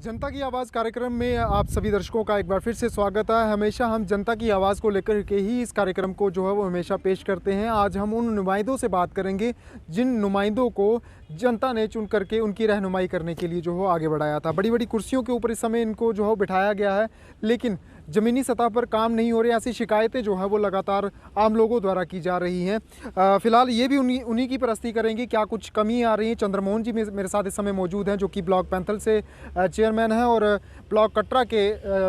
जनता की आवाज़ कार्यक्रम में आप सभी दर्शकों का एक बार फिर से स्वागत है। हमेशा हम जनता की आवाज़ को लेकर के ही इस कार्यक्रम को जो है वो हमेशा पेश करते हैं। आज हम उन नुमाइंदों से बात करेंगे जिन नुमाइंदों को जनता ने चुन करके उनकी रहनुमाई करने के लिए जो हो आगे बढ़ाया था। बड़ी बड़ी कुर्सियों के ऊपर इस समय इनको जो है बिठाया गया है, लेकिन ज़मीनी सतह पर काम नहीं हो रहे। ऐसी शिकायतें जो है वो लगातार आम लोगों द्वारा की जा रही हैं। फ़िलहाल ये भी उन्हीं की प्रस्ती करेंगे क्या कुछ कमी आ रही है। चंद्रमोहन जी मेरे साथ इस समय मौजूद हैं, जो कि ब्लॉक पैंथल से चेयरमैन हैं, और ब्लॉक कटरा के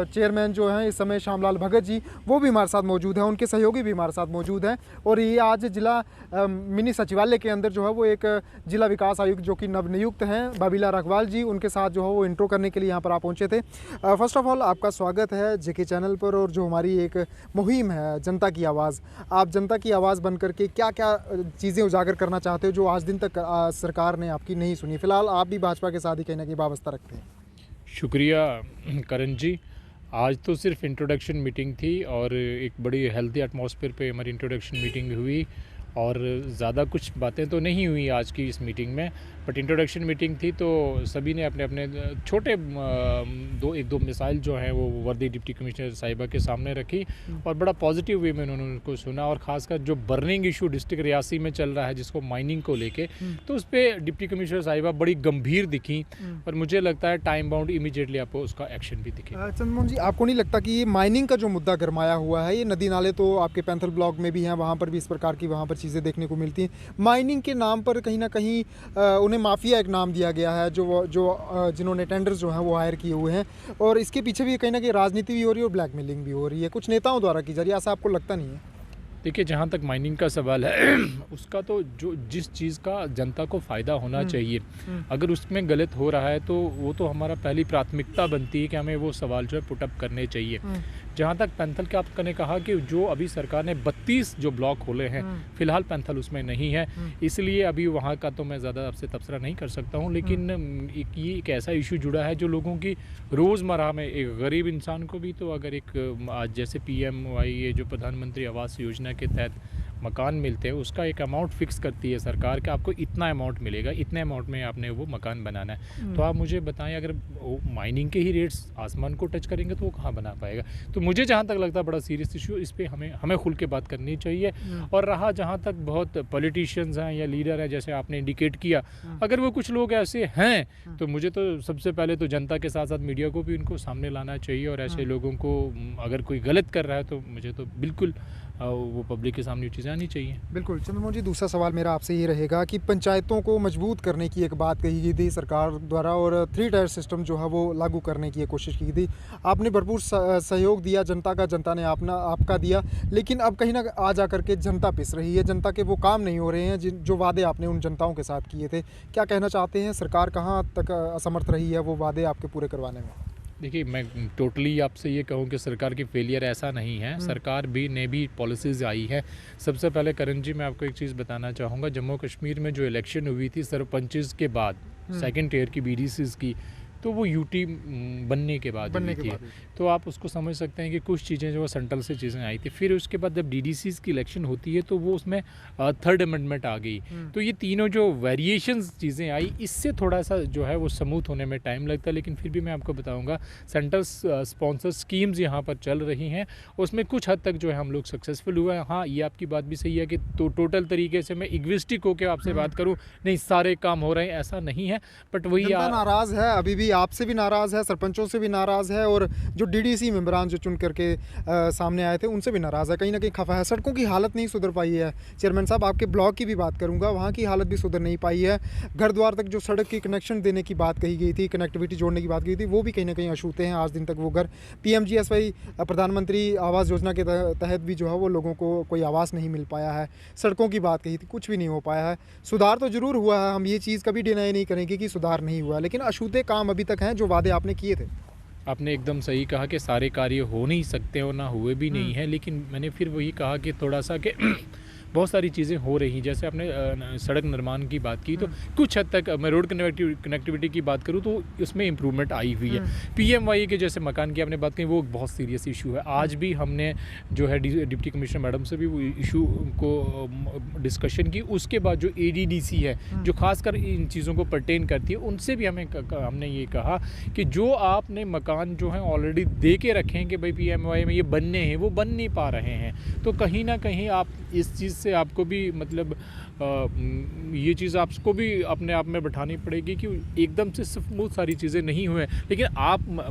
चेयरमैन जो हैं इस समय श्यामलाल भगत जी, वो भी हमारे साथ मौजूद हैं। उनके सहयोगी भी हमारे साथ मौजूद हैं। और ये आज जिला मिनी सचिवालय के अंदर जो है वो एक जिला विकास आयुक्त जो कि नवनियुक्त हैं बबीला रखवाल जी, उनके साथ जो है वो इंट्रो करने के लिए यहाँ पर आप पहुँचे थे। फर्स्ट ऑफ ऑल आपका स्वागत है जेके चैनल पर, और जो हमारी एक मुहिम है जनता की आवाज़, आप जनता की आवाज़ बन करके क्या क्या चीज़ें उजागर करना चाहते हो जो आज दिन तक सरकार ने आपकी नहीं सुनी। फिलहाल आप भी भाजपा के साथ ही कहीं ना कहीं वाबस्ता रखते हैं। शुक्रिया करण जी। आज तो सिर्फ इंट्रोडक्शन मीटिंग थी और एक बड़ी हेल्दी एटमॉस्फेयर पे हमारी इंट्रोडक्शन मीटिंग हुई, और ज़्यादा कुछ बातें तो नहीं हुई आज की इस मीटिंग में, बट इंट्रोडक्शन मीटिंग थी तो सभी ने अपने अपने छोटे एक दो मिसाइल जो हैं वो वर्दी डिप्टी कमिश्नर साहिबा के सामने रखी, और बड़ा पॉजिटिव वे में उन्होंने उनको सुना। और ख़ासकर जो बर्निंग इशू डिस्ट्रिक्ट रियासी में चल रहा है जिसको माइनिंग को लेके, तो उस पर डिप्टी कमिश्नर साहिबा बड़ी गंभीर दिखी, और मुझे लगता है टाइम बाउंड इमीडिएटली आपको उसका एक्शन भी दिखे। चंद्रमोहन जी, आपको नहीं लगता कि ये माइनिंग का जो मुद्दा गरमाया हुआ है, ये नदी नाले तो आपके पैंथल ब्लॉक में भी हैं, वहाँ पर भी इस प्रकार की वहाँ पर चीज़ें देखने को मिलती हैं। माइनिंग के नाम पर कहीं ना कहीं उन्हें माफिया एक नाम दिया गया है, जो जिन्होंने टेंडर्स जो हैं वो हायर किए हुए हैं, और इसके पीछे भी कहीं ना कहीं राजनीति भी हो रही है और ब्लैकमेलिंग भी हो रही है, कुछ नेताओं द्वारा की जा रही है। ऐसा आपको लगता नहीं है? देखिए, जहाँ तक माइनिंग का सवाल है उसका तो जिस चीज़ का जनता को फ़ायदा होना चाहिए, अगर उसमें गलत हो रहा है तो वो तो हमारा पहली प्राथमिकता बनती है कि हमें वो सवाल जो है पुटअप करने चाहिए। जहाँ तक पैंथल के आपने कहा कि जो अभी सरकार ने 32 जो ब्लॉक खोले हैं, फ़िलहाल पैंथल उसमें नहीं है, इसलिए अभी वहाँ का तो मैं ज़्यादा आपसे तबसरा नहीं कर सकता हूँ। लेकिन ये एक ऐसा इशू जुड़ा है जो लोगों की रोज़मर्रा में, एक गरीब इंसान को भी, तो अगर एक आज जैसे PMY ये जो प्रधानमंत्री आवास योजना के तहत मकान मिलते हैं, उसका एक अमाउंट फिक्स करती है सरकार कि आपको इतना अमाउंट मिलेगा, इतने अमाउंट में आपने वो मकान बनाना है। तो आप मुझे बताएं, अगर माइनिंग के ही रेट्स आसमान को टच करेंगे तो वो कहाँ बना पाएगा। तो मुझे जहाँ तक लगता है बड़ा सीरियस इशू, इस पर हमें खुल के बात करनी चाहिए। और रहा जहाँ तक बहुत पॉलिटिशियंस हैं या लीडर हैं, जैसे आपने इंडिकेट किया, अगर वो कुछ लोग ऐसे हैं तो मुझे तो सबसे पहले तो जनता के साथ साथ मीडिया को भी उनको सामने लाना चाहिए, और ऐसे लोगों को अगर कोई गलत कर रहा है तो मुझे तो बिल्कुल वो पब्लिक के सामने चीज़ें आनी चाहिए। बिल्कुल चंद्रमोहन जी, दूसरा सवाल मेरा आपसे ये रहेगा कि पंचायतों को मजबूत करने की एक बात कही गई थी सरकार द्वारा, और 3 टायर सिस्टम जो है वो लागू करने की कोशिश की थी। आपने भरपूर सहयोग दिया जनता का, जनता ने आपका दिया, लेकिन अब कहीं ना आ जा करके जनता पिस रही है, जनता के वो काम नहीं हो रहे हैं जो वादे आपने उन जनताओं के साथ किए थे। क्या कहना चाहते हैं, सरकार कहाँ तक असमर्थ रही है वो वादे आपके पूरे करवाने में? देखिए, मैं टोटली आपसे ये कहूँ कि सरकार की फेलियर ऐसा नहीं है। सरकार ने भी पॉलिसीज़ आई है। सबसे पहले करण जी, मैं आपको एक चीज़ बताना चाहूँगा, जम्मू कश्मीर में जो इलेक्शन हुई थी सरपंचेस के बाद, सेकंड टियर की BDCs की, तो वो UT बनने के बाद हुई थी। तो आप उसको समझ सकते हैं कि कुछ चीज़ें जो सेंट्रल से चीज़ें आई थी। फिर उसके बाद जब DDCs की इलेक्शन होती है तो वो उसमें 3rd अमेंडमेंट आ गई। तो ये तीनों जो वेरिएशंस चीज़ें आई, इससे थोड़ा सा जो है वो स्मूथ होने में टाइम लगता है। लेकिन फिर भी मैं आपको बताऊंगा, सेंट्रल स्पॉन्सर स्कीम्स यहाँ पर चल रही हैं, उसमें कुछ हद तक जो है हम लोग सक्सेसफुल हुए हैं। हाँ, ये आपकी बात भी सही है कि तो टोटल तरीके से मैं इग्विस्टिक होकर आपसे बात करूँ, नहीं सारे काम हो रहे हैं, ऐसा नहीं है। बट वही नाराज़ है, अभी भी आपसे भी नाराज़ है, सरपंचों से भी नाराज़ है, और जो DDC मेंबरान जो चुन करके सामने आए थे उनसे भी नाराज़ है, कहीं ना कहीं खफा है। सड़कों की हालत नहीं सुधर पाई है। चेयरमैन साहब, आपके ब्लॉक की भी बात करूंगा, वहाँ की हालत भी सुधर नहीं पाई है। घर द्वार तक जो सड़क की कनेक्शन देने की बात कही गई थी, कनेक्टिविटी जोड़ने की बात कही थी, वो भी कहीं ना कहीं अछूते हैं। आज दिन तक वो घर PMGSY प्रधानमंत्री आवास योजना के तहत भी जो है वो लोगों को कोई आवास नहीं मिल पाया है। सड़कों की बात कही थी, कुछ भी नहीं हो पाया है। सुधार तो जरूर हुआ है, हम ये चीज़ कभी डिनाई नहीं करेंगे कि सुधार नहीं हुआ, लेकिन अछूते काम अभी तक हैं जो वादे आपने किए थे। आपने एकदम सही कहा कि सारे कार्य हो नहीं सकते और ना हुए भी नहीं हैं, लेकिन मैंने फिर वही कहा कि थोड़ा सा कि बहुत सारी चीज़ें हो रही हैं। जैसे आपने सड़क निर्माण की बात की, तो कुछ हद तक मैं रोड कनेक्टिविटी की बात करूँ तो उसमें इम्प्रूवमेंट आई हुई है। PMYE के जैसे मकान की आपने बात की, वो बहुत सीरियस इशू है। आज भी हमने जो है डिप्टी कमिश्नर मैडम से भी वो इशू को डिस्कशन की। उसके बाद जो ADDC है, जो खासकर इन चीज़ों को पर्टेन करती है, उनसे भी हमने ये कहा कि जो आपने मकान जो है ऑलरेडी दे के रखे हैं कि भाई PMYE में ये बनने हैं, वो बन नहीं पा रहे हैं, तो कहीं ना कहीं आप इस चीज़ से आपको भी मतलब ये चीज़ आपको भी अपने आप में बैठानी पड़ेगी कि एकदम से स्मूथ सारी चीज़ें नहीं हुए। लेकिन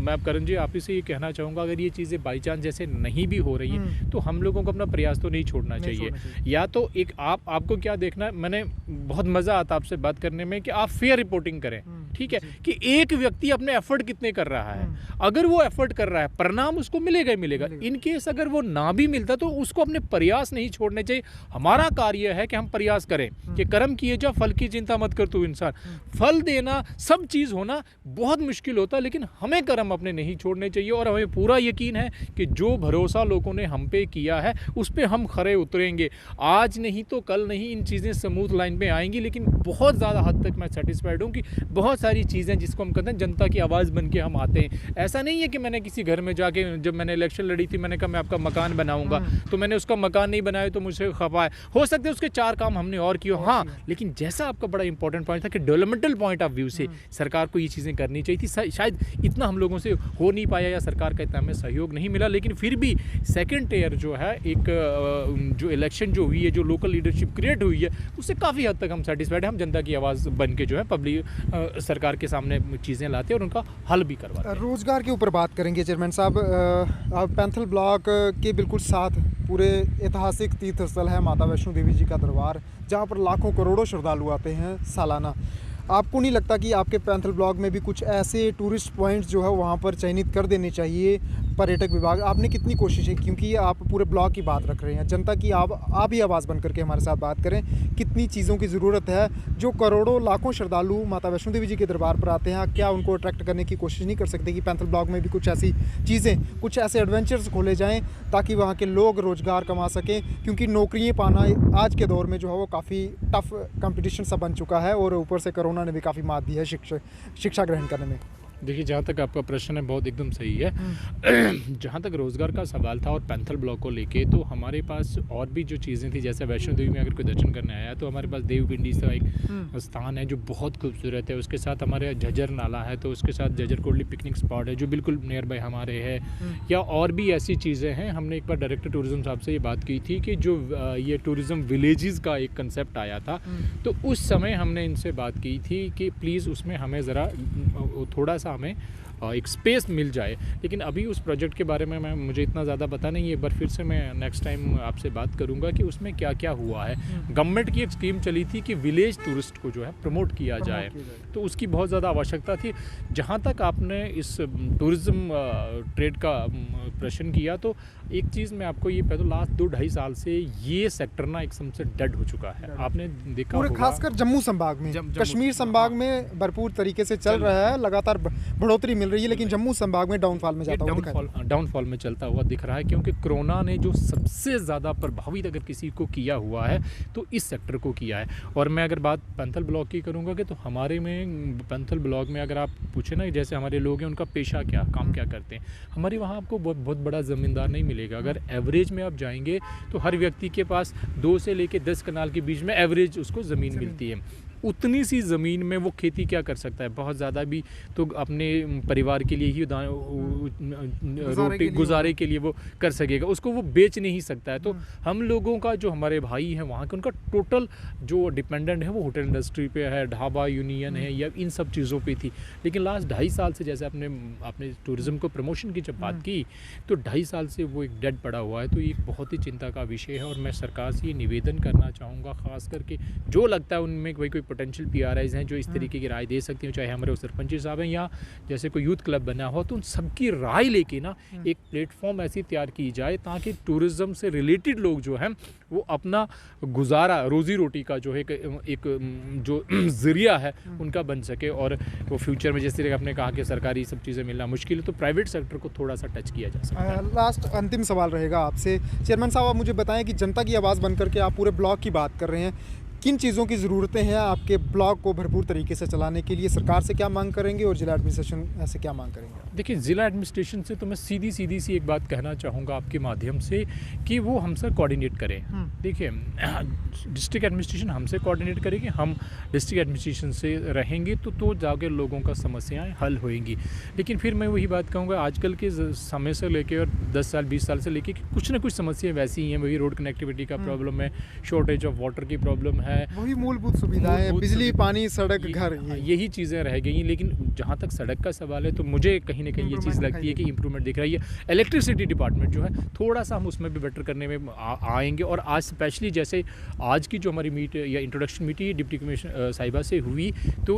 मैं करण जी आप ही से ये कहना चाहूँगा, अगर ये चीज़ें बाई चांस जैसे नहीं भी हो रही हैं तो हम लोगों को अपना प्रयास तो नहीं छोड़ना चाहिए। या तो एक आपको क्या देखना है, मैंने बहुत मज़ा आता आपसे बात करने में कि आप फेयर रिपोर्टिंग करें, ठीक है, कि एक व्यक्ति अपने एफर्ट कितने कर रहा है। अगर वो एफर्ट कर रहा है, परिणाम उसको मिलेगा ही मिलेगा। इन केस अगर वो ना भी मिलता तो उसको अपने प्रयास नहीं छोड़ने चाहिए। हमारा कार्य है कि हम प्रयास करें कि कर्म किए जा, फल की चिंता मत कर तू इंसान। फल देना, सब चीज़ होना बहुत मुश्किल होता है, लेकिन हमें कर्म अपने नहीं छोड़ने चाहिए। और हमें पूरा यकीन है कि जो भरोसा लोगों ने हम पे किया है उस पर हम खरे उतरेंगे। आज नहीं तो कल नहीं, इन चीज़ें स्मूथ लाइन पे आएंगी। लेकिन बहुत ज़्यादा हद तक मैं सेटिस्फाइड हूँ कि बहुत सारी चीज़ें जिसको हम कहते हैं जनता की आवाज़ बन के हम आते हैं। ऐसा नहीं है कि मैंने किसी घर में जाके, जब मैंने इलेक्शन लड़ी थी, मैंने कहा मैं आपका मकान बनाऊंगा, तो मैंने उसका मकान नहीं बनाया तो मुझे खफा है। हो सकता है उसके 4 काम हमने और किए, हाँ, लेकिन जैसा आपका बड़ा इंपॉर्टेंट पॉइंट था कि डेवलपमेंटल पॉइंट ऑफ व्यू से सरकार को ये चीज़ें करनी चाहिए थी। शायद इतना हम लोगों से हो नहीं पाया या सरकार का इतना हमें सहयोग नहीं मिला, लेकिन फिर भी सेकेंड ईयर जो है, एक जो इलेक्शन जो हुई है, जो लोकल लीडरशिप क्रिएट हुई है, उससे काफ़ी हद तक हम सेटिस्फाइड हैं। हम जनता की आवाज़ बन के जो है पब्लिक सरकार के सामने चीज़ें लाते हैं और उनका हल भी करवाते हैं। रोज़गार के ऊपर बात करेंगे चेयरमैन साहब। आप पैंथल ब्लॉक के बिल्कुल साथ पूरे ऐतिहासिक तीर्थ स्थल है माता वैष्णो देवी जी का दरबार, जहाँ पर लाखों करोड़ों श्रद्धालु आते हैं सालाना। आपको नहीं लगता कि आपके पैंथल ब्लॉक में भी कुछ ऐसे टूरिस्ट पॉइंट्स जो है वहाँ पर चयनित कर देने चाहिए पर्यटक विभाग? आपने कितनी कोशिशें, क्योंकि आप पूरे ब्लॉक की बात रख रहे हैं, जनता की आप ही आवाज़ बन करके हमारे साथ बात करें, कितनी चीज़ों की ज़रूरत है? जो करोड़ों लाखों श्रद्धालु माता वैष्णो देवी जी के दरबार पर आते हैं, क्या उनको अट्रैक्ट करने की कोशिश नहीं कर सकते कि पैंथल ब्लॉक में भी कुछ ऐसी चीज़ें, कुछ ऐसे एडवेंचर्स खोले जाएँ ताकि वहाँ के लोग रोज़गार कमा सकें? क्योंकि नौकरियाँ पाना आज के दौर में जो है वो काफ़ी टफ कंपटीशन सा बन चुका है, और ऊपर से कोरोना ने भी काफ़ी मात दी है शिक्षा ग्रहण करने में। देखिए, जहाँ तक आपका प्रश्न है बहुत एकदम सही है। जहाँ तक रोज़गार का सवाल था और पैंथल ब्लॉक को लेके, तो हमारे पास और भी जो चीज़ें थी, जैसे वैष्णो देवी में अगर कोई दर्शन करने आया तो हमारे पास देवपिंडी सा एक स्थान है जो बहुत खूबसूरत है। उसके साथ हमारे झज्जर नाला है, तो उसके साथ झज्जर कोटली पिकनिक स्पॉट है जो बिल्कुल नियर बाय हमारे है। या और भी ऐसी चीज़ें हैं। हमने एक बार डायरेक्टर टूरिज़्म साहब से ये बात की थी कि जो ये टूरिज़्म विलेजेस का एक कंसेप्ट आया था, तो उस समय हमने इनसे बात की थी कि प्लीज़ उसमें हमें ज़रा थोड़ा सा हमें एक स्पेस मिल जाए। लेकिन अभी उस प्रोजेक्ट के बारे में मुझे इतना ज़्यादा पता नहीं है। एक बार फिर से मैं नेक्स्ट टाइम आपसे बात करूंगा कि उसमें क्या क्या हुआ है। गवर्नमेंट की एक स्कीम चली थी कि विलेज टूरिस्ट को जो है प्रमोट किया जाए, तो उसकी बहुत ज़्यादा आवश्यकता थी। जहाँ तक आपने इस टूरिज़्म ट्रेड का प्रश्न किया, तो एक चीज़ मैं आपको ये पता, तो लास्ट 2-2.5 साल से ये सेक्टर ना एकदम से डेड हो चुका है। आपने देखा पूरे खासकर जम्मू संभाग में, कश्मीर संभाग में भरपूर तरीके से चल रहा है, लगातार बढ़ोतरी मिल रही है, लेकिन जम्मू संभाग में डाउनफॉल में जाता हुआ डाउनफॉल में चलता हुआ दिख रहा है। क्योंकि कोरोना ने जो सबसे ज़्यादा प्रभावित अगर किसी को किया हुआ है तो इस सेक्टर को किया है। और मैं अगर बात पैंथल ब्लॉक की करूँगा कि तो हमारे में पैंथल ब्लॉक में अगर आप पूछे ना, जैसे हमारे लोग हैं उनका पेशा क्या, काम क्या करते हैं, हमारे वहाँ आपको बहुत बड़ा ज़मींदार नहीं मिलेगा। अगर एवरेज में आप जाएंगे तो हर व्यक्ति के पास 2 से लेकर 10 कनाल के बीच में एवरेज उसको ज़मीन मिलती है। उतनी सी ज़मीन में वो खेती क्या कर सकता है? बहुत ज़्यादा भी तो अपने परिवार के लिए ही रोटी गुजारे के लिए वो कर सकेगा, उसको वो बेच नहीं सकता है। तो हम लोगों का जो हमारे भाई हैं वहाँ के, उनका टोटल जो डिपेंडेंट है वो होटल इंडस्ट्री पे है, ढाबा यूनियन है, या इन सब चीज़ों पे थी। लेकिन लास्ट 2.5 साल से, जैसे आपने टूरिज़्म को प्रमोशन की जब बात की, तो 2.5 साल से वो एक डेड पड़ा हुआ है। तो ये बहुत ही चिंता का विषय है और मैं सरकार से ये निवेदन करना चाहूँगा, ख़ास करके जो लगता है उनमें कोई पोटेंशियल PRIs हैं जो इस तरीके की राय दे सकते हैं, चाहे हमारे सरपंच साहब हैं या जैसे कोई यूथ क्लब बना हो, तो उन सबकी राय लेके ना एक प्लेटफॉर्म ऐसी तैयार की जाए ताकि टूरिज़्म से रिलेटेड लोग जो हैं वो अपना गुजारा, रोज़ी रोटी का जो है एक जो ज़रिया है उनका बन सके, और वो फ्यूचर में जैसे आपने कहा कि सरकारी सब चीज़ें मिलना मुश्किल है, तो प्राइवेट सेक्टर को थोड़ा सा टच किया जा सकता है। लास्ट अंतिम सवाल रहेगा आपसे चेयरमैन साहब, आप मुझे बताएं कि जनता की आवाज़ बनकर के आप पूरे ब्लॉक की बात कर रहे हैं, किन चीज़ों की ज़रूरतें हैं आपके ब्लॉक को भरपूर तरीके से चलाने के लिए? सरकार से क्या मांग करेंगे और ज़िला एडमिनिस्ट्रेशन से क्या मांग करेंगे? देखिए, ज़िला एडमिनिस्ट्रेशन से तो मैं सीधी सी एक बात कहना चाहूँगा आपके माध्यम से कि वो हमसे कोऑर्डिनेट करें। देखिए, डिस्ट्रिक्ट एडमिनिस्ट्रेशन हमसे कोऑर्डिनेट करेगी, हम डिस्ट्रिक्ट एडमिनिस्ट्रेशन से रहेंगे तो जाके लोगों का समस्याएं हल होएंगी। लेकिन फिर मैं वही बात कहूँगा, आजकल के समय से लेके और 10 साल 20 साल से लेके कुछ ना कुछ समस्याएं वैसी ही हैं। वही रोड कनेक्टिविटी का प्रॉब्लम है, शॉर्टेज ऑफ वाटर की प्रॉब्लम है, वही मूलभूत सुविधाएं, बिजली, पानी, सड़क, घर, यही चीज़ें रह गई। लेकिन जहाँ तक सड़क का सवाल है तो मुझे कहीं ना कहीं ये चीज़ लगती है कि इम्प्रूवमेंट दिख रही है। इलेक्ट्रिसिटी डिपार्टमेंट जो है थोड़ा सा हम उसमें भी बेटर करने में आएंगे। और आज स्पेशली जैसे आज की जो हमारी मीट या इंट्रोडक्शन मीटिंग डिप्टी कमिश्नर साहिबा से हुई, तो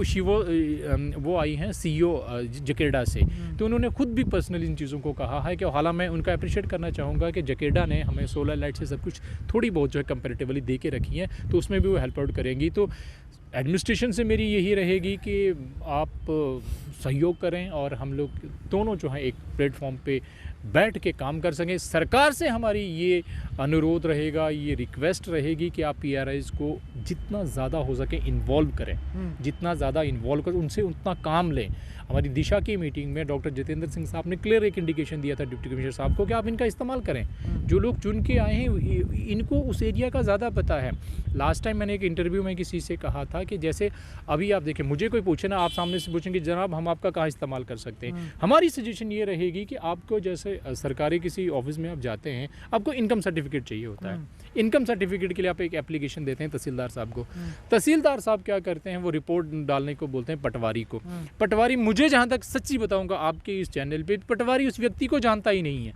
वो आई हैं CEO जकेडा से, तो उन्होंने खुद भी पर्सनली इन चीज़ों को कहा है कि हालांकि मैं उनका अप्रिशिएट करना चाहूँगा कि जकेडा ने हमें सोलर लाइट से सब कुछ थोड़ी बहुत जो है कंपेरेटिवली दे के रखी है, तो उसमें भी वो हेल्प आउट करेंगी। तो एडमिनिस्ट्रेशन से मेरी यही रहेगी कि आप सहयोग करें और हम लोग दोनों जो हैं एक प्लेटफॉर्म पे बैठ के काम कर सकें। सरकार से हमारी ये अनुरोध रहेगा, ये रिक्वेस्ट रहेगी कि आप PRIs को जितना ज़्यादा हो सके इन्वॉल्व करें, जितना ज़्यादा इन्वॉल्व करें उनसे उतना काम लें। हमारी दिशा की मीटिंग में डॉक्टर जितेंद्र सिंह साहब ने क्लियर एक इंडिकेशन दिया था डिप्टी कमिश्नर साहब को कि आप इनका इस्तेमाल करें। जो लोग चुन के आए हैं इनको उस एरिया का ज़्यादा पता है। लास्ट टाइम मैंने एक इंटरव्यू में किसी से कहा था कि जैसे अभी आप देखें, मुझे कोई पूछे ना, आप सामने से पूछेंगे जनाब हम आपका कहाँ इस्तेमाल कर सकते हैं। हमारी सजेशन ये रहेगी कि आपको जैसे सरकारी किसी ऑफिस में आप जाते हैं, आपको इनकम सर्टिफिकेट चाहिए होता है। इनकम सर्टिफिकेट के लिए आप एक एप्लीकेशन देते हैं तहसीलदार साहब को। तहसीलदार साहब क्या करते हैं, वो रिपोर्ट डालने को बोलते हैं पटवारी को। पटवारी, मुझे जहाँ तक सच्ची बताऊंगा आपके इस चैनल पे, पटवारी उस व्यक्ति को जानता ही नहीं है।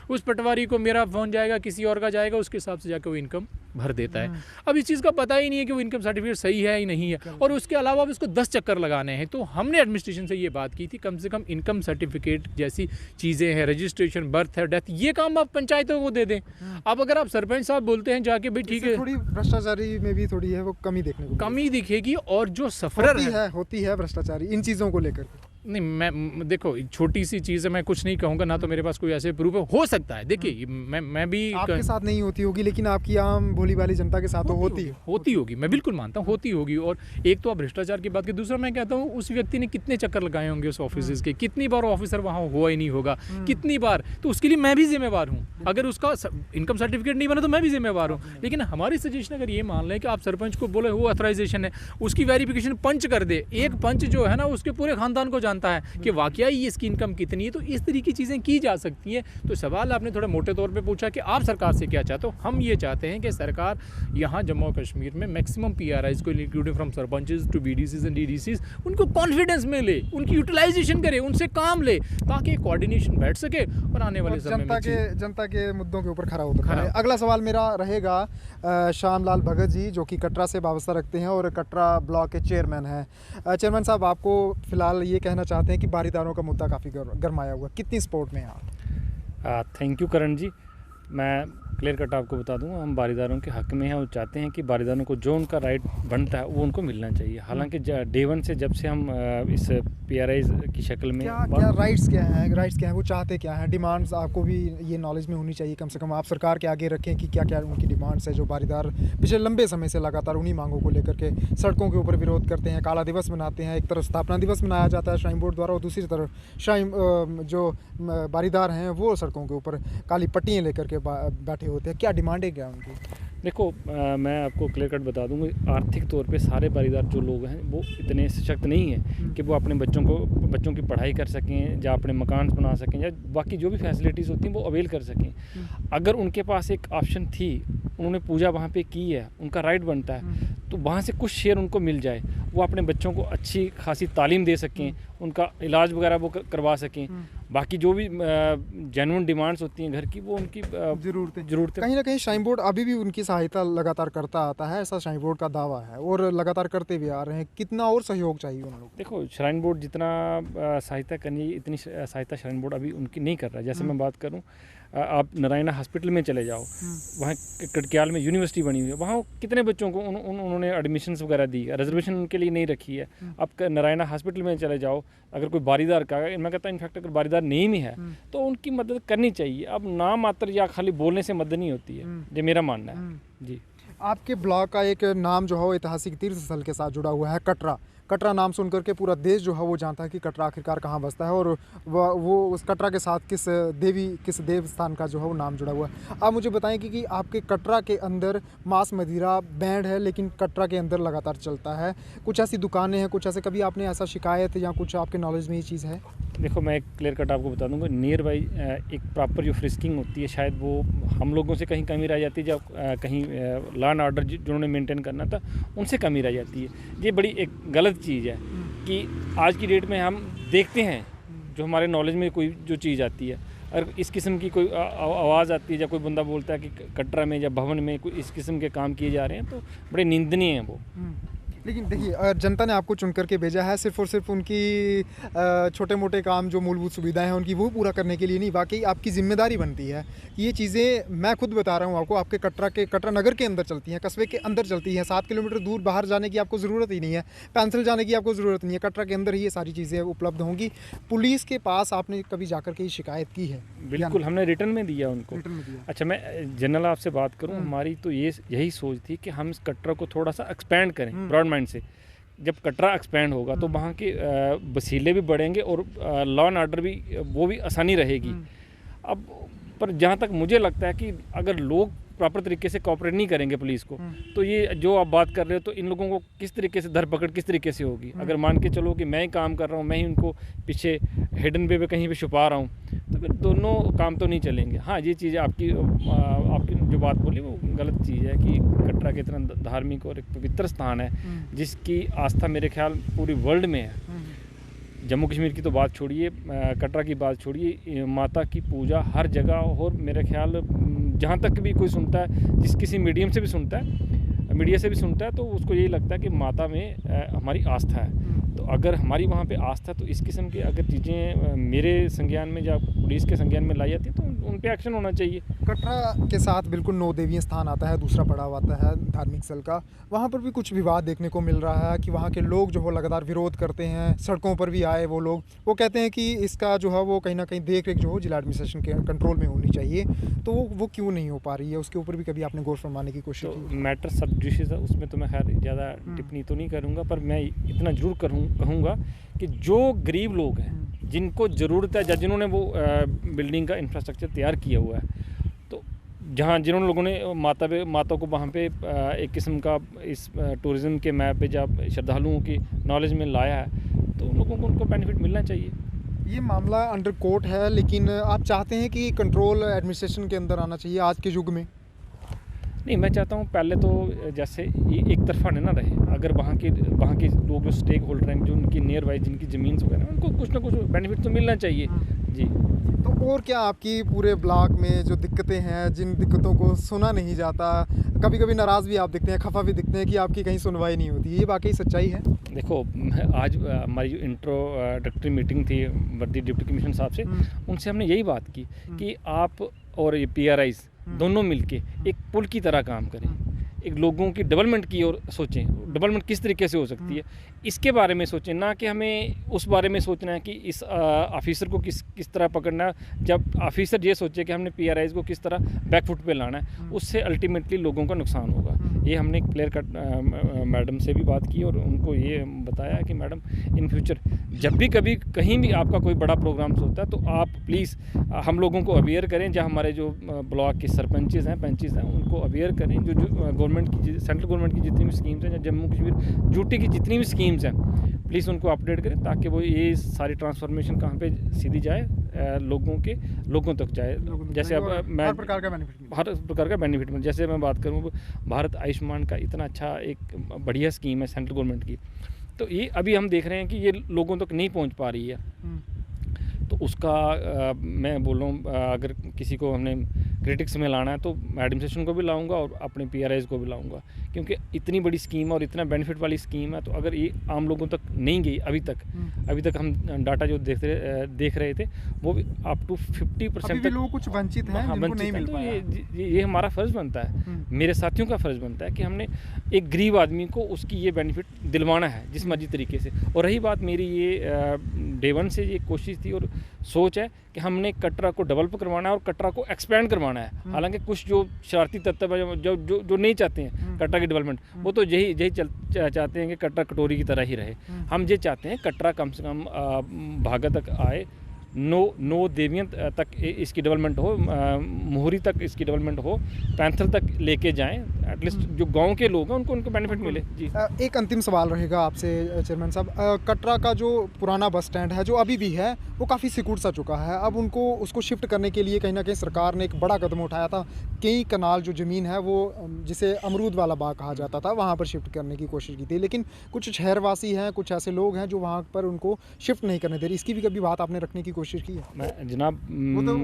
उस पटवारी को मेरा फ़ोन जाएगा, किसी और का जाएगा, उसके हिसाब से जाकर वो इनकम भर देता है। अब इस चीज़ का पता ही नहीं है कि वो इनकम सर्टिफिकेट सही है या नहीं है, और उसके अलावा भी उसको 10 चक्कर लगाने हैं। तो हमने एडमिनिस्ट्रेशन से ये बात की थी, कम से कम इनकम सर्टिफिकेट जैसी चीज़ें हैं, रजिस्ट्रेशन, बर्थ है, डेथ, ये काम आप पंचायतों को दे दें। अब अगर आप सरपंच साहब बोलते हैं जाके भाई ठीक है, थोड़ी भ्रष्टाचारी में भी थोड़ी है वो कमी देखने को कमी दिखेगी। और जो सफरर होती है भ्रष्टाचारी इन चीज़ों को लेकर। नहीं, मैं देखो छोटी सी चीज़ है, मैं कुछ नहीं कहूँगा, ना तो मेरे पास कोई ऐसे प्रूफ है। हो सकता है, देखिए मैं भी आपके साथ नहीं होती होगी, लेकिन आपकी आम भोली भाली जनता के साथ होती होगी। मैं बिल्कुल मानता हूँ होती होगी। और एक तो आप भ्रष्टाचार की बात की, दूसरा मैं कहता हूँ उस व्यक्ति ने कितने चक्कर लगाए होंगे उस ऑफिस के, कितनी बार ऑफिसर वहाँ हुआ ही नहीं होगा, कितनी बार, तो उसके लिए मैं भी जिम्मेवार हूँ। अगर उसका इनकम सर्टिफिकेट नहीं बना तो मैं भी जिम्मेवार हूँ। लेकिन हमारी सजेशन अगर ये मान लें कि आप सरपंच को बोले वो ऑथराइजेशन है, उसकी वेरिफिकेशन पंच कर दे। एक पंच जो है ना उसके पूरे खानदान को जानता है कि क्या ही इसकी इनकम कितनी है। तो इस तरीके की चीज़ें की जा सकती हैं। तो सवाल आपने थोड़ा मोटे तौर पे पूछा कि आप सरकार से क्या चाहते हो। हम ये चाहते हैं कि सरकार यहाँ जम्मू और कश्मीर में मैक्सिमम PRIs को, including from sarpanches to BDCs and DDCs, उनको कॉन्फिडेंस में ले, उनकी यूटिलाइजेशन करे, उनसे काम ले, ताकि कोऑर्डिनेशन बैठ सके और आने वाले समय में जनता के मुद्दों के ऊपर खरा उतरता है। अगला सवाल मेरा रहेगा श्यामलाल भगत जी, जो कि कटरा से वाबस्ता रखते हैं और कटरा ब्लॉक के चेयरमैन हैं। चेयरमैन साहब, आपको फिलहाल ये कहना चाहते हैं कि बारीदारों का मुद्दा काफ़ी गरमाया हुआ, कितनी सपोर्ट में हैं आप? थैंक यू करण जी। मैं क्लियर कट आपको बता दूं, हम बारीदारों के हक में हैं और चाहते हैं कि बारीदारों को जो उनका राइट बनता है वो उनको मिलना चाहिए। हालांकि डे वन से जब से हम इस PRIs की शक्ल में क्या राइट्स क्या हैं, वो चाहते क्या हैं, डिमांड्स आपको भी ये नॉलेज में होनी चाहिए। कम से कम आप सरकार के आगे रखें कि क्या क्या उनकी डिमांड्स है, जो बारीदार पिछले लंबे समय से लगातार उन्हीं मांगों को लेकर के सड़कों के ऊपर विरोध करते हैं, काला दिवस मनाते हैं। एक तरफ स्थापना दिवस मनाया जाता है श्राइन बोर्ड द्वारा, और दूसरी तरफ श्राइन जो बारीदार हैं वो सड़कों के ऊपर काली पट्टियाँ लेकर के बैठे होते हैं। क्या डिमांड है क्या उनकी? देखो, मैं आपको क्लियर कट बता दूंगा, आर्थिक तौर पे सारे बारीदार जो लोग हैं वो इतने सशक्त नहीं हैं कि वो अपने बच्चों की पढ़ाई कर सकें, या अपने मकान बना सकें, या बाकी जो भी फैसिलिटीज़ होती हैं वो अवेल कर सकें। अगर उनके पास एक ऑप्शन थी, उन्होंने पूजा वहाँ पे की है, उनका राइट बनता है, तो वहाँ से कुछ शेयर उनको मिल जाए, वो अपने बच्चों को अच्छी खासी तालीम दे सकें, उनका इलाज वगैरह वो करवा सकें। बाकी जो भी जेन्युइन डिमांड्स होती हैं घर की, वो उनकी ज़रूरतें कहीं ना कहीं श्राइन बोर्ड अभी भी उनकी सहायता लगातार करता आता है, ऐसा श्राइन बोर्ड का दावा है और लगातार करते भी आ रहे हैं। कितना और सहयोग चाहिए उन लोगों को? देखो, श्राइन बोर्ड जितना सहायता करनी है, इतनी सहायता श्राइन बोर्ड अभी उनकी नहीं कर रहा है। जैसे मैं बात करूं, आप नारायणा हॉस्पिटल में चले जाओ, वहाँ कड़क्याल में यूनिवर्सिटी बनी हुई है, वहाँ कितने बच्चों को उन्होंने एडमिशन्स वगैरह दी है, रिजर्वेशन उनके लिए नहीं रखी है। आप नारायणा हॉस्पिटल में चले जाओ, अगर कोई बारीदार का, मैं कहता हूँ इनफैक्ट अगर बारीदार नहीं भी है तो उनकी मदद करनी चाहिए। अब नाम मात्र या खाली बोलने से मदद नहीं होती है, ये मेरा मानना है जी। आपके ब्लॉक का एक नाम जो है वो ऐतिहासिक तीर्थ स्थल के साथ जुड़ा हुआ है, कटरा। कटरा नाम सुनकर के पूरा देश जो है वो जानता है कि कटरा आखिरकार कहाँ बसता है और वो उस कटरा के साथ किस देव स्थान का जो है वो नाम जुड़ा हुआ है। आप मुझे बताएं कि आपके कटरा के अंदर मांस मदिरा बैंड है, लेकिन कटरा के अंदर लगातार चलता है। कुछ ऐसी दुकानें हैं, कुछ ऐसे, कभी आपने ऐसा शिकायत या कुछ आपके नॉलेज में ये चीज़ है? देखो, मैं एक क्लियर कट आपको बता दूंगा, नियर बाई एक प्रॉपर जो फ्रिस्किंग होती है, शायद वो हम लोगों से कहीं कमी रह जाती है, जब कहीं लॉ एंड ऑर्डर जिन्होंने मेंटेन करना था उनसे कमी रह जाती है। ये बड़ी एक गलत चीज़ है कि आज की डेट में हम देखते हैं जो हमारे नॉलेज में कोई जो चीज़ आती है, अगर इस किस्म की कोई आवाज़ आती है या कोई बंदा बोलता है कि कटरा में या भवन में कोई इस किस्म के काम किए जा रहे हैं, तो बड़े निंदनीय हैं वो। लेकिन देखिए, जनता ने आपको चुन करके भेजा है सिर्फ और सिर्फ उनकी छोटे मोटे काम जो मूलभूत सुविधाएं हैं उनकी वो पूरा करने के लिए नहीं। वाकई आपकी जिम्मेदारी बनती है कि ये चीज़ें, मैं खुद बता रहा हूँ आपको, आपके कटरा नगर के अंदर चलती हैं, कस्बे के अंदर चलती हैं। 7 किलोमीटर दूर बाहर जाने की आपको ज़रूरत ही नहीं है, पेंसिल जाने की आपको ज़रूरत नहीं है, कटरा के अंदर ही ये सारी चीज़ें उपलब्ध होंगी। पुलिस के पास आपने कभी जाकर के ये शिकायत की है? बिल्कुल, हमने रिटर्न में दिया उनको। अच्छा, मैं जनरल आपसे बात करूँ, हमारी तो यही सोच थी कि हम इस कटरा को थोड़ा सा एक्सपेंड करें ब्रॉड माइंड से। जब कटरा एक्सपेंड होगा तो वहाँ के वसीले भी बढ़ेंगे और लॉ एंड ऑर्डर भी, वो भी आसानी रहेगी। अब पर जहाँ तक मुझे लगता है कि अगर लोग प्रॉपर तरीके से कोऑपरेट नहीं करेंगे पुलिस को, तो ये जो आप बात कर रहे हो, तो इन लोगों को किस तरीके से धरपकड़ किस तरीके से होगी? अगर मान के चलो कि मैं ही काम कर रहा हूँ, मैं ही उनको पीछे हिडन वे पे कहीं पे छुपा रहा हूँ, तो फिर दोनों काम तो नहीं चलेंगे। हाँ, ये चीज़ आपकी जो बात बोली वो गलत चीज़ है कि कटरा के इतना धार्मिक और एक पवित्र स्थान है जिसकी आस्था मेरे ख्याल पूरी वर्ल्ड में है। जम्मू कश्मीर की तो बात छोड़िए, कटरा की बात छोड़िए, माता की पूजा हर जगह। और मेरे ख्याल जहाँ तक भी कोई सुनता है, जिस किसी मीडिया से भी सुनता है, तो उसको यही लगता है कि माता में हमारी आस्था है। तो अगर हमारी वहाँ पे आस्था, तो इस किस्म की अगर चीज़ें मेरे संज्ञान में या पुलिस के संज्ञान में लाई जाती है तो उन पे एक्शन होना चाहिए। कटरा के साथ बिल्कुल 9 देवीय स्थान आता है, दूसरा पड़ाव आता है धार्मिक स्थल का। वहाँ पर भी कुछ विवाद देखने को मिल रहा है कि वहाँ के लोग जो है लगातार विरोध करते हैं, सड़कों पर भी आए वो लोग। वो कहते हैं कि इसका जो है वो कहीं ना कहीं देख रेख जो हो जिला एडमिनिस्ट्रेशन के कंट्रोल में होनी चाहिए, तो वो क्यों नहीं हो पा रही है? उसके ऊपर भी कभी आपने गौर फरमाने की कोशिश की? मैटर सब डिशेज है, उसमें तो मैं खैर ज़्यादा टिप्पणी तो नहीं करूँगा, पर मैं इतना ज़रूर कहूँगा कि जो गरीब लोग हैं, जिनको ज़रूरत है, या जिन्होंने वो बिल्डिंग का इंफ्रास्ट्रक्चर तैयार किया हुआ है, तो जिन्होंने लोगों ने माता को वहाँ पे एक किस्म का इस टूरिज़्म के मैप पे जब श्रद्धालुओं की नॉलेज में लाया है, तो उन लोगों को उनको बेनिफिट मिलना चाहिए। ये मामला अंडर कोर्ट है, लेकिन आप चाहते हैं कि कंट्रोल एडमिनिस्ट्रेशन के अंदर आना चाहिए आज के युग में? नहीं, मैं चाहता हूँ पहले तो जैसे एक तरफा ना रहे। अगर वहाँ के लोग जो स्टेक होल्डर हैं, जो उनकी नियर बाई जिनकी ज़मीन वगैरह, उनको कुछ ना कुछ बेनिफिट तो मिलना चाहिए जी। तो और क्या आपकी पूरे ब्लॉक में जो दिक्कतें हैं, जिन दिक्कतों को सुना नहीं जाता, कभी कभी नाराज़ भी आप दिखते हैं, खफा भी दिखते हैं कि आपकी कहीं सुनवाई नहीं होती, ये वाकई सच्चाई है? देखो, आज हमारी जो इंट्रोडक्टरी मीटिंग थी वर्दी डिप्टी कमिश्नर साहब से, उनसे हमने यही बात की कि आप और ये PRIs दोनों मिलके एक पुल की तरह काम करें, एक लोगों की डेवलपमेंट की ओर सोचें। डेवलपमेंट किस तरीके से हो सकती है, इसके बारे में सोचें, ना कि हमें उस बारे में सोचना है कि इस ऑफिसर को किस तरह पकड़ना है। जब ऑफिसर ये सोचे कि हमने PRIs को किस तरह बैकफुट पे लाना है, उससे अल्टीमेटली लोगों का नुकसान होगा। ये हमने क्लियर कट मैडम से भी बात की और उनको ये बताया कि मैडम, इन फ्यूचर जब भी कभी कहीं भी आपका कोई बड़ा प्रोग्राम्स होता है, तो आप प्लीज़ हम लोगों को अवेयर करें। जहाँ हमारे जो ब्लॉक के सरपंचेज़ हैं, पंचेज़ हैं, उनको अवेयर करें। जो गवर्नमेंट की, सेंट्रल गवर्नमेंट की जितनी भी स्कीम्स हैं, या जम्मू कश्मीर यूटी की जितनी भी स्कीम्स हैं, प्लीज़ उनको अपडेट करें ताकि वो ये सारी ट्रांसफॉर्मेशन कहाँ पे सीधी जाए, लोगों तक जाए। जैसे अब मैं हर प्रकार का बेनिफिट मिले। हर प्रकार का बेनिफिट मिले। जैसे मैं बात करूँ, भारत आयुष्मान का इतना अच्छा एक बढ़िया स्कीम है सेंट्रल गवर्नमेंट की, तो ये अभी हम देख रहे हैं कि ये लोगों तक नहीं पहुंच पा रही है। तो उसका मैं बोल रहा हूँ, अगर किसी को हमने क्रिटिक्स में लाना है तो एडमिनिस्ट्रेशन को भी लाऊंगा और अपने PRIs को भी लाऊंगा, क्योंकि इतनी बड़ी स्कीम है और इतना बेनिफिट वाली स्कीम है। तो अगर ये आम लोगों तक नहीं गई अभी तक हम डाटा जो देख रहे थे वो भी अप टू 50% भी तक लोग कुछ वंचित हैं, हाँ, जिनको नहीं वंचित हैं। मिल तो पाया। ये हमारा फ़र्ज़ बनता है, मेरे साथियों का फ़र्ज़ बनता है कि हमने एक गरीब आदमी को उसकी ये बेनिफिट दिलवाना है जिस मर्जी तरीके से। और रही बात मेरी, ये डे वन से ये कोशिश थी और सोच है कि हमने कटरा को डेवलप करवाना है और कटरा को एक्सपेंड करवाना है। हालांकि कुछ जो शरारती तत्व है, जो नहीं चाहते हैं कटरा की डेवलपमेंट, वो तो यही चाहते हैं कि कटरा कटोरी की तरह ही रहे। हम ये चाहते हैं कटरा कम से कम भागा तक आए, नो देवियन तक इसकी डेवलपमेंट हो, मोहरी तक इसकी डेवलपमेंट हो, पैंथल तक लेके जाएं। एटलीस्ट जो गांव के लोग हैं उनको बेनिफिट मिले। जी, एक अंतिम सवाल रहेगा आपसे चेयरमैन साहब। कटरा का जो पुराना बस स्टैंड है, जो अभी भी है, वो काफ़ी सिकुड़ सा चुका है। अब उसको शिफ्ट करने के लिए कहीं ना कहीं सरकार ने एक बड़ा कदम उठाया था। कई कनाल जो ज़मीन है वो जिसे अमरूद वाला बाग कहा जाता था, वहाँ पर शिफ्ट करने की कोशिश की थी, लेकिन कुछ शहरवासी हैं, कुछ ऐसे लोग हैं जो वहाँ पर उनको शिफ्ट नहीं करने दे रही। इसकी भी कभी बात आपने रखने की कोशिश की है? मैं जनाब, वो तो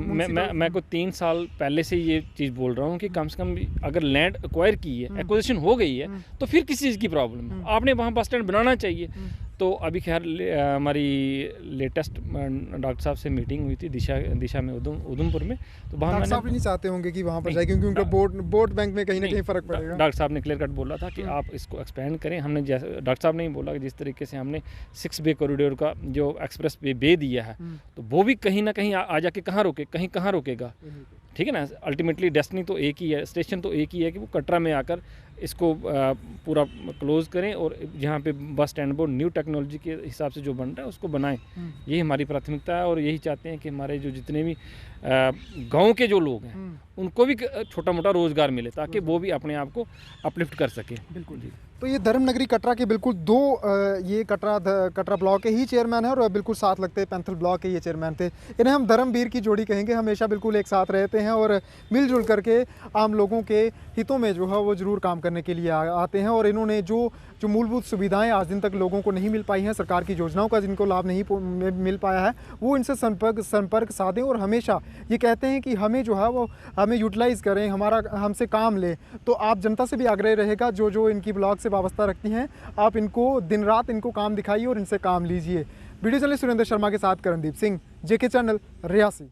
मैं को 3 साल पहले से ये चीज़ बोल रहा हूँ कि कम से कम अगर लैंड एक्वायर की है, एक्विजिशन हो गई है, तो फिर किस चीज़ की प्रॉब्लम है? आपने वहाँ बस स्टैंड बनाना चाहिए। तो अभी खैर हमारी लेटेस्ट डॉक्टर साहब से मीटिंग हुई थी दिशा में, उधमपुर में। तो वहाँ डॉक्टर साहब भी नहीं चाहते होंगे कि वहाँ पर जाए, क्योंकि उनका वोट बैंक में कहीं ना कहीं फ़र्क पड़ेगा। डॉक्टर साहब ने क्लियर कट बोला था कि आप इसको एक्सपेंड करें। हमने जैसे डॉक्टर साहब ने ही बोला कि जिस तरीके से हमने 6 वे कॉरिडोर का जो एक्सप्रेस वे दिया है, तो वो भी कहीं ना कहीं आ जाके कहाँ रोकेगा। ठीक है ना। अल्टीमेटली डेस्टिनी तो एक ही है, स्टेशन तो एक ही है कि वो कटरा में आकर इसको पूरा क्लोज़ करें और जहाँ पे बस स्टैंड वो न्यू टेक्नोलॉजी के हिसाब से जो बन रहा है उसको बनाएं। यही हमारी प्राथमिकता है और यही चाहते हैं कि हमारे जो जितने भी गांव के जो लोग हैं उनको भी छोटा मोटा रोज़गार मिले, ताकि वो भी अपने आप को अपलिफ्ट कर सके। बिल्कुल जी। तो ये धर्म नगरी कटरा के बिल्कुल ये कटरा ब्लॉक के ही चेयरमैन है और बिल्कुल साथ लगते हैं पैंथल ब्लॉक के ये चेयरमैन थे। इन्हें हम धर्मवीर की जोड़ी कहेंगे, हमेशा बिल्कुल एक साथ रहते हैं और मिलजुल करके आम लोगों के हितों में जो है वो ज़रूर काम करने के लिए आते हैं। और इन्होंने जो मूलभूत सुविधाएं आज दिन तक लोगों को नहीं मिल पाई हैं, सरकार की योजनाओं का जिनको लाभ नहीं मिल पाया है, वो इनसे संपर्क साधें और हमेशा ये कहते हैं कि हमें जो है वो हमें यूटिलाइज़ करें, हमसे काम लें। तो आप जनता से भी आग्रह रहेगा, जो इनकी ब्लॉक से वाबस्ता रखती हैं, आप इनको दिन रात इनको काम दिखाइए और इनसे काम लीजिए। वीडियो जर्नलिस्ट सुरेंद्र शर्मा के साथ करणदीप सिंह, JK चैनल, रियासी।